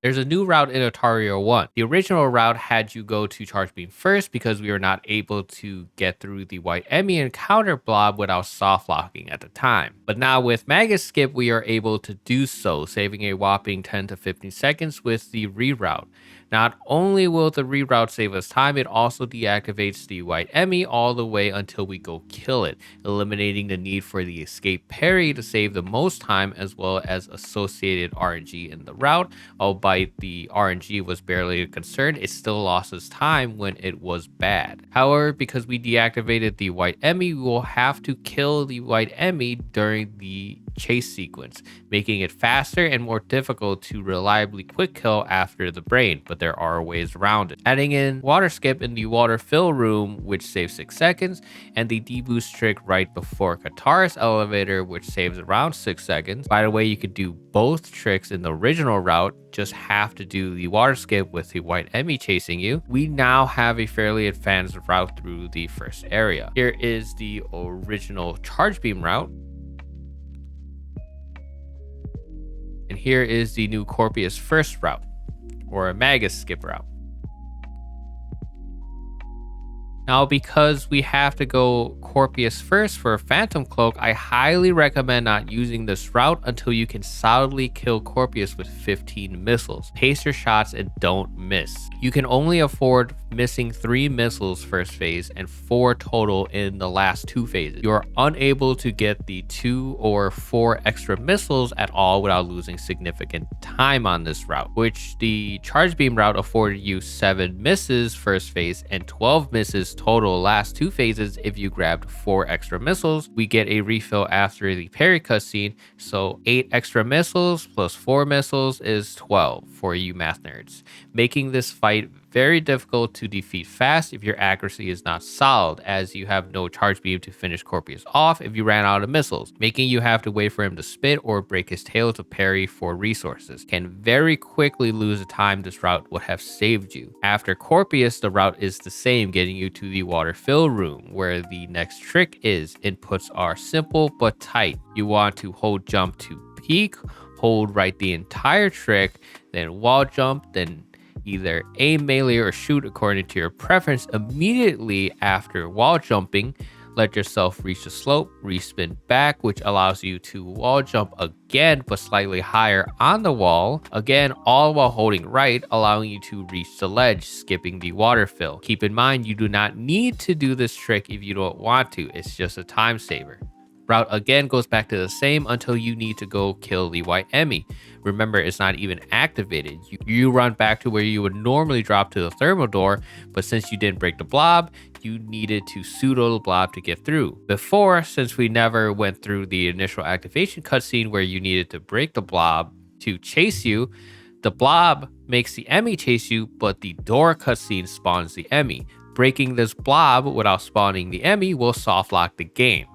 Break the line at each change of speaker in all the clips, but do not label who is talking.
There's a new route in Artaria 1. The original route had you go to Charge Beam first because we were not able to get through the white Emmy and counter blob without soft locking at the time. But now with Magus Skip, we are able to do so, saving a whopping 10 to 15 seconds with the reroute. Not only will the reroute save us time, it also deactivates the white Emmy all the way until we go kill it, eliminating the need for the escape parry to save the most time as well as associated RNG in the route. Albeit the RNG was barely a concern, it still lost us time when it was bad. However, because we deactivated the white Emmy, we will have to kill the white Emmy during the chase sequence, making it faster and more difficult to reliably quick kill after the brain, but there are ways around it. Adding in water skip in the water fill room, which saves 6 seconds, and the deboost trick right before Katara's elevator, which saves around 6 seconds. By the way, you could do both tricks in the original route, just have to do the water skip with the white Emmy chasing you. We now have a fairly advanced route through the first area. Here is the original Charge Beam route. And here is the new Corpius First route, or a Magus Skip route. Now, because we have to go Corpius first for a Phantom Cloak, I highly recommend not using this route until you can solidly kill Corpius with 15 missiles. Pace your shots and don't miss. You can only afford missing 3 missiles first phase and 4 total in the last 2 phases. You are unable to get the 2 or 4 extra missiles at all without losing significant time on this route, which the Charge Beam route afforded you 7 misses first phase and 12 misses total last 2 phases. If you grabbed 4 extra missiles, we get a refill after the parry cutscene, so 8 extra missiles plus 4 missiles is 12 for you math nerds, making this fight very difficult to defeat fast if your accuracy is not solid, as you have no charge beam to finish Corpius off if you ran out of missiles, making you have to wait for him to spit or break his tail to parry for resources. Can very quickly lose the time this route would have saved you. After Corpius, the route is the same, getting you to the water fill room, where the next trick is. Inputs are simple but tight. You want to hold jump to peek, hold right the entire trick, then wall jump, then either aim, melee, or shoot according to your preference. Immediately after wall jumping, let yourself reach the slope, respin back, which allows you to wall jump again but slightly higher on the wall, again all while holding right, allowing you to reach the ledge, skipping the water fill. Keep in mind, you do not need to do this trick if you don't want to, it's just a time saver. Route again goes back to the same until you need to go kill the white Emmy. Remember, it's not even activated. You run back to where you would normally drop to the thermal door, but since you didn't break the blob, you needed to pseudo the blob to get through. Before, since we never went through the initial activation cutscene where you needed to break the blob to chase you, the blob makes the Emmy chase you, but the door cutscene spawns the Emmy. Breaking this blob without spawning the Emmy will soft lock the game.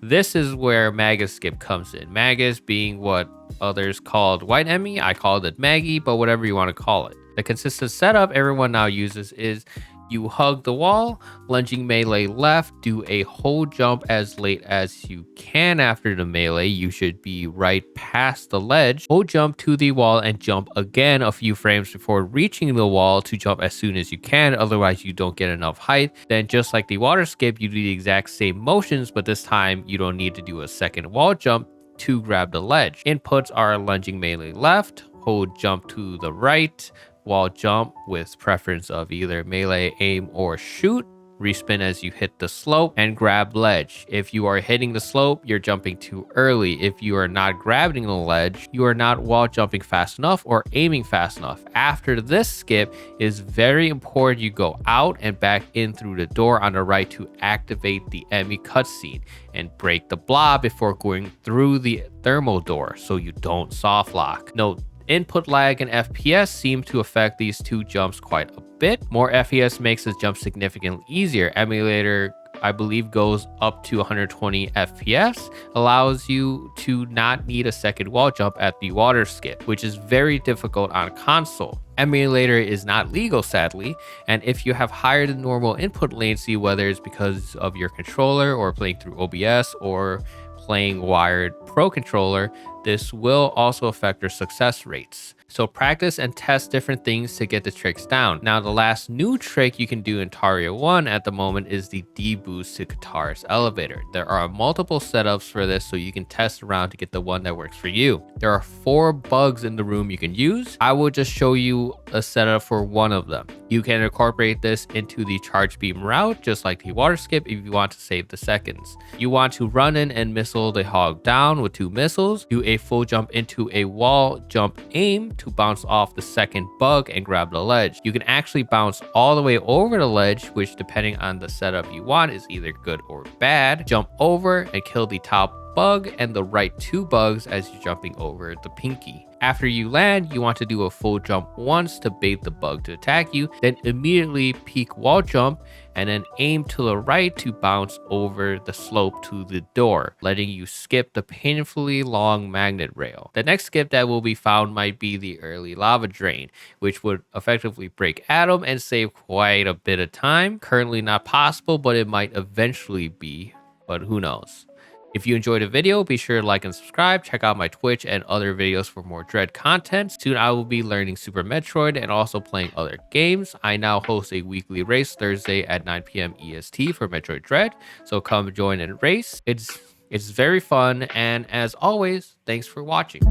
This is where Magus Skip comes in. Magus being what others called white Emmy, I called it Maggie, but whatever you want to call it. The consistent setup everyone now uses is you hug the wall, lunging melee left, do a hold jump as late as you can after the melee. You should be right past the ledge. Hold jump to the wall and jump again a few frames before reaching the wall to jump as soon as you can, otherwise you don't get enough height. Then just like the water skip, you do the exact same motions, but this time you don't need to do a second wall jump to grab the ledge. Inputs are lunging melee left, hold jump to the right, wall jump with preference of either melee, aim, or shoot, respin as you hit the slope, and grab ledge. If you are hitting the slope, you're jumping too early. If you are not grabbing the ledge, you are not wall jumping fast enough or aiming fast enough. After this skip, it is very important you go out and back in through the door on the right to activate the Emmy cutscene and break the blob before going through the thermal door so you don't soft lock. Note, input lag and FPS seem to affect these two jumps quite a bit. More FPS makes this jump significantly easier. Emulator, I believe, goes up to 120 FPS, allows you to not need a second wall jump at the water skip, which is very difficult on console. Emulator is not legal, sadly, and if you have higher than normal input latency, whether it's because of your controller or playing through OBS or playing wired pro controller, This will also affect your success rates. So practice and test different things to get the tricks down. Now, the last new trick you can do in Artaria 1 at the moment is the dboost to Katara's elevator. There are multiple setups for this, so you can test around to get the one that works for you. There are 4 bugs in the room you can use. I will just show you a setup for one of them. You can incorporate this into the charge beam route, just like the water skip, if you want to save the seconds. You want to run in and missile the hog down with 2 missiles, do a full jump into a wall, jump aim to bounce off the second bug and grab the ledge. You can actually bounce all the way over the ledge, which depending on the setup you want is either good or bad. Jump over and kill the top bug and the right 2 bugs as you're jumping over the pinky. After you land, you want to do a full jump once to bait the bug to attack you, then immediately peek wall jump and then aim to the right to bounce over the slope to the door, letting you skip the painfully long magnet rail. The next skip that will be found might be the early lava drain, which would effectively break Adam and save quite a bit of time. Currently not possible, but it might eventually be, but who knows. If you enjoyed the video, be sure to like and subscribe. Check out my Twitch and other videos for more Dread content. Soon I will be learning Super Metroid and also playing other games. I now host a weekly race Thursday at 9 p.m. EST for Metroid Dread, so come join and race. It's very fun, and as always, thanks for watching.